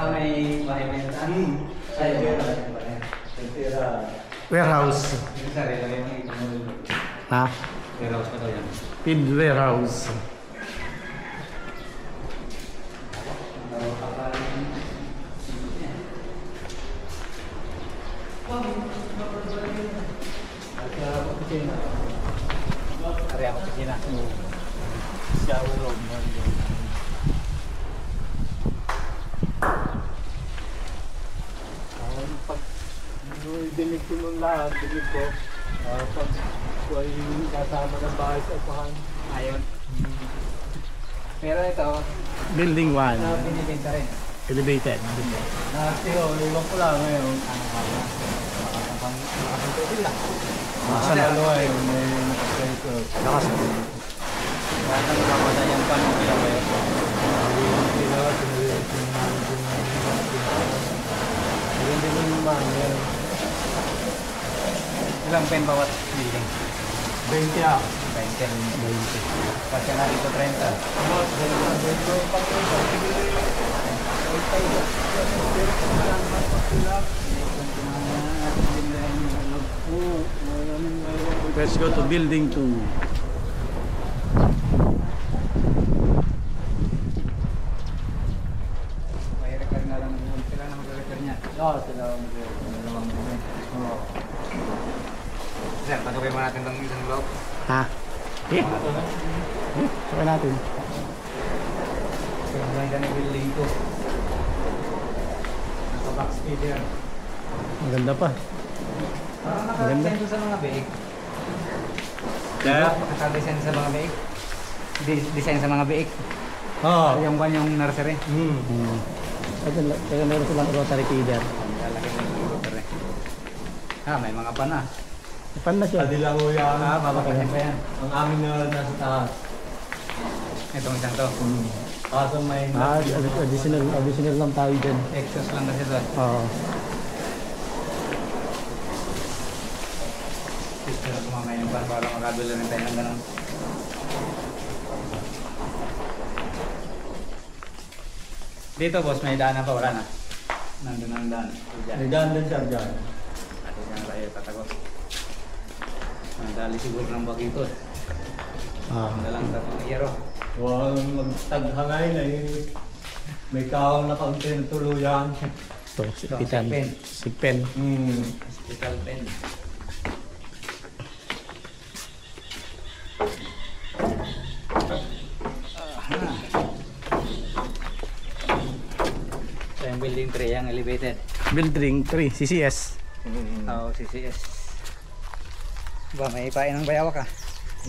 may bahay na yun. Warehouse. Ha? Warehouse pa daw yan. Feed warehouse. Area ko pisina. Shower room. Pag dinig ko nung lahat, dinig ko, pag ay kasama ng bahay sa upahan. Ayun. Pero ito, Building 1. binibenta rin. Elevated. Pero iwan ko lang ngayon. Makapagpapil lang. Saan ano ay may nakasayto. Lakas. Kaya nang kapatayan pa nung ilang kayo. Ilang pen bawat building? 20 ah. 20. Kasi na dito 30. Let's go to building 2. May repair na lang. Sila na mag-repair niya. Oo, sila mag-repair. Sir, patuloy mo natin itong isang vlog. Ha? Eh? Saka natin. Kaya ka na building ko. Naka-box feeder. Maganda pa. Parang Maganda. naka-design sa mga bake. Kaya? Naka-design sa mga bake. Design sa mga bake. Oo. Yung one yung nursery. Kaya meron silang rotary feeder. Lalaki na yung rotary. May mga pan na. Pan na siya. Adilang mo yan. Babakasin pa yan. Ang amin na nasa taas. Itong isang to. Kaso may... Additional lang tayo dyan. Exhaust lang kasi to. Oo. Pero kumamay yung pan para makabila rin tayo ng ganun. Dito boss, may daanan pa, wala na. Nandun ang daan. May daan din siya dyan. Ate dyan tayo tatagos. Dali siguro ng bagito. Ang dalang tatong iyero. Huwag magtaghangay na yun. May kawang na kaunti na tuluyan. Ito, sipitan. Sipen. Hospital pen. So yung building 3 yung elevated. Building 3, CCS. Oo, CCS. Ba, may ipain ng bayawak ah.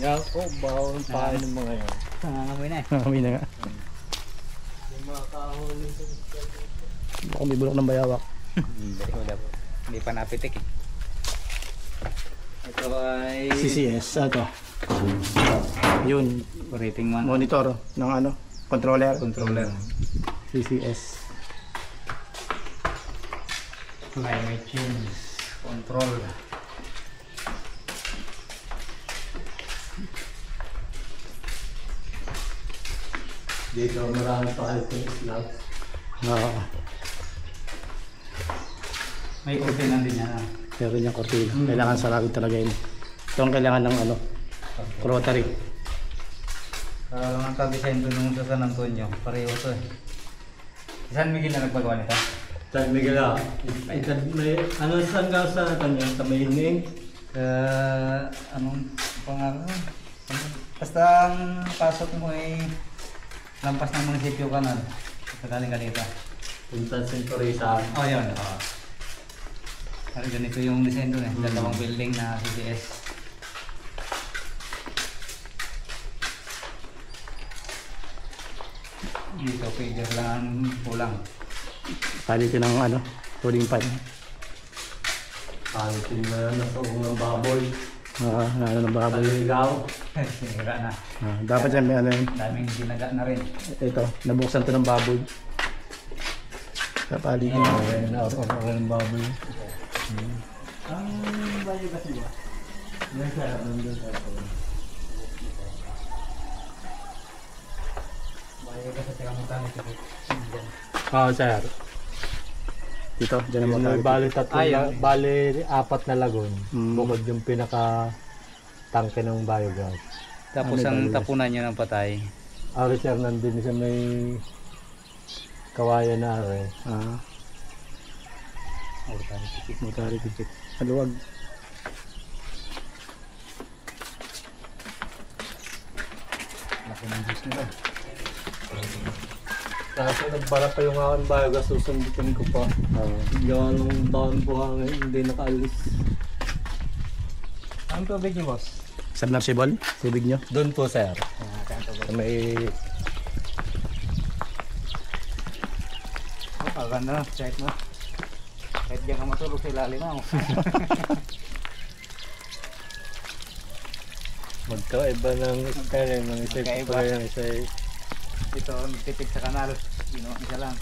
Yan po, bawal ng pain ng mga yan. Nangangamoy na eh. Kami na nga. Yung mga kahuli. Baka may bulok ng bayawak. Hindi pa napitik eh. Ito ay CCS, ito. Yun, rating 1 monitor ng ano, controller. controller. CCS. Climate change control. Dito marami pa kayo lang. Oo. May kurtinan din yan ah. Meron yung cortina. Kailangan sarado talaga yun. Ito ang kailangan ng ano, rotary. Lang ang tabi-design doon nung sa San Antonio. Pareho to eh. San Miguel na nagpagawa nito? San Miguel ah. May, ano saan ka sa kanya? Sa Mahining? Anong pangalan? Basta ang pasok mo ay lampas ng munisipyo kanan. Galing ka dito. Punta Centurisan. Oh, yun. Ganito yung design doon eh. Dalawang building na CCS. Dito figure lang ang kulang. Palitin ng ano, cooling fan. Palitin na yan, nasa ng baboy. Ano ng baboy. Paligaw. Sinira na. Dapat yan may ano yun. Daming ginaga na rin. Ito, nabuksan to ng baboy. Sa palitin. Ayan, nakapagpapal ng baboy. Ang bayo kasi ba? Yan siya, nandun sa ito. Bayo kasi sa kamutan ito. Sir. Dito, dyan ang mga Bali tatlo, Ay, bali 4 na lagon. Mm. Bukod yung pinaka tangke ng biogas. Tapos Ano ang ba, tapunan nyo ng patay. Ari sir, nandun sa may kawayan na ari. Mutari tikit. Maluwag. Laki ng juice nila. Kaso nagbara pa yung aking biogas, susundutin ko pa. Gawa nung taon buhangin, hindi nakaalis. Ang tubig niyo, boss? Submersible, tubig nyo. Doon po sir. Sa may Ganda, check mo. Kahit diyan ka matulog sa ilalim mo. magkaiba ng style, ng isa Magkaiba. pa yung isa. Dito, nagtipid sa kanal. Isa lang.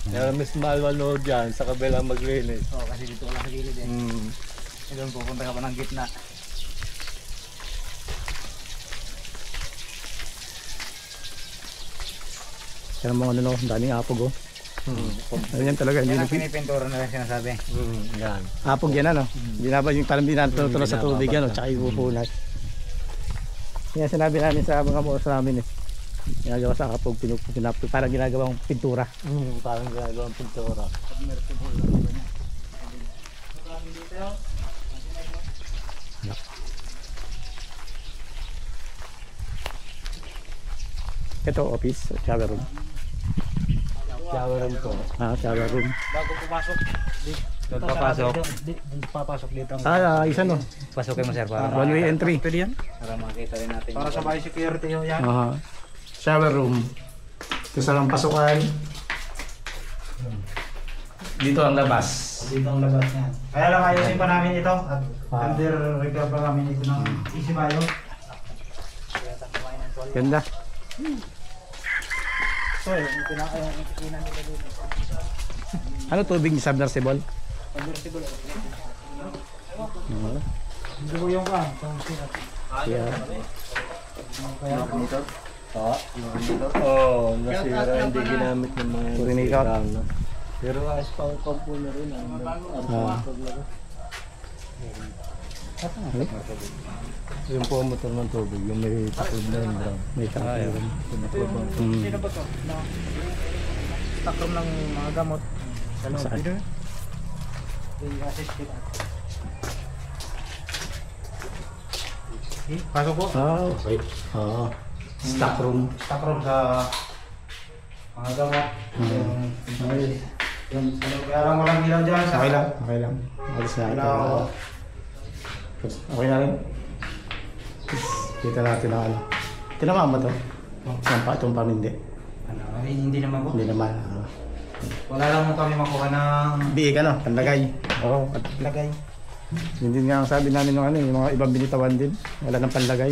Kaya mas mahal manood dyan sa kabilang maglinis. Oo, kasi dito wala sa gilid eh. Mm. Doon pupunta ka pa ng gitna. Kaya mga ano, daming apog oh. Ayan talaga, hindi Yan ang na pinipintura na lang sinasabi. Yan. apog yan ano. Hindi na ba yung parang hindi na tulo sa tubig yan, tsaka ipupunat. Yan sinabi namin sa mga boss namin eh. Ginagawa sa apog, parang ginagawang pintura. Parang ginagawang pintura. Ito office, shower room. Shower room po. Shower room. Bago pumasok, doon papasok. Papasok dito. Isa no. Pasukin mo sir para One way entry. para makita rin natin. Para sa security yun yan. Shower room. Ito sa lang pasukan. Dito ang labas. Dito ang labas niya. Kaya lang ayusin pa namin ito. At under repair pa namin ito ng Easy Bio. Ganda. So, yung pinakayang ikikinan nila dito. Ano tubig ni submersible? Convertible. Hindi ko yung ka. Kaya Nasira, hindi ginamit ng mga Purinikot. nasira na. Pero ayos pa ang kampo na rin. Yung po ang motor ng tubig, yung may takod na yung brown. may tangke rin. Sino ba to? Stockroom ng mga gamot. Saan? I-assist kita. Pasok po. Okay. Stock room. Stockroom sa mga gamot. Kaya lang walang ilaw dyan. Okay lang. Okay lang. Alis na ito. Ilaw. Okay na rin. Kita natin ang ano. Tinamaan ba ito? Itong pamindi. Hindi naman po. Hindi naman. Wala lang mo kami makuha ng Biig ano, panlagay. Oo. lagay. Yun din nga ang sabi namin ng ano, yung mga ibang binitawan din. Wala nang panlagay.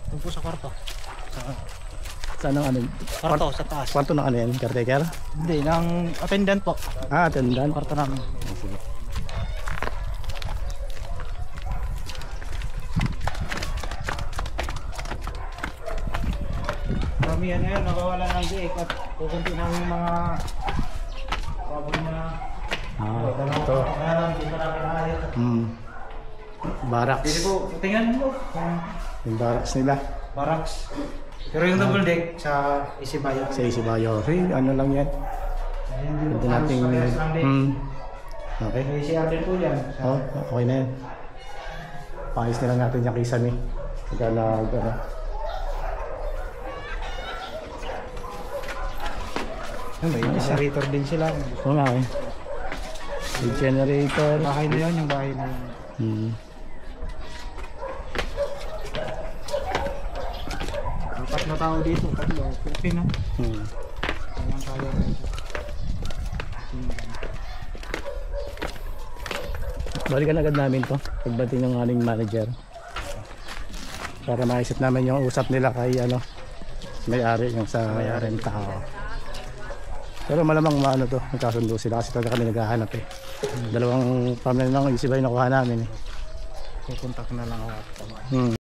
Ito po sa kwarto. Saan ang ano? Kwarto sa taas. Kwarto ng ano yan? Caretaker? Hindi, ng attendant po. Attendant. Kwarto namin. Sige. Kami yan ngayon, nakawala ng giik at pupunti namin mga pabon na Ito. kaya lang, dito namin ayos. Barracks. Dito po, tingnan mo Yung barracks nila. barracks. Pero yung double deck sa Isibayo. Sa Isibayo. Ano lang yan. Pwede natin... Okay. May CR din po yan. Okay na yan. Pangis na lang natin yung kisan eh. Pagka ano. May generator din sila. Oo nga eh. Yung generator. Bahay na yun, yung bahay na yun. Apat na tao dito, tatlo. Okay na. Kaya kaya na ito. Balikan agad namin to. Pagdating ng aming manager. Para maisip namin yung usap nila kay ano. May-ari yung sa may-ari ng tao. Pero malamang maano to, magkasundo sila kasi talaga kami naghahanap eh. Dalawang pamilya ng Isibayo nakuha namin eh. Kukontak na lang ako.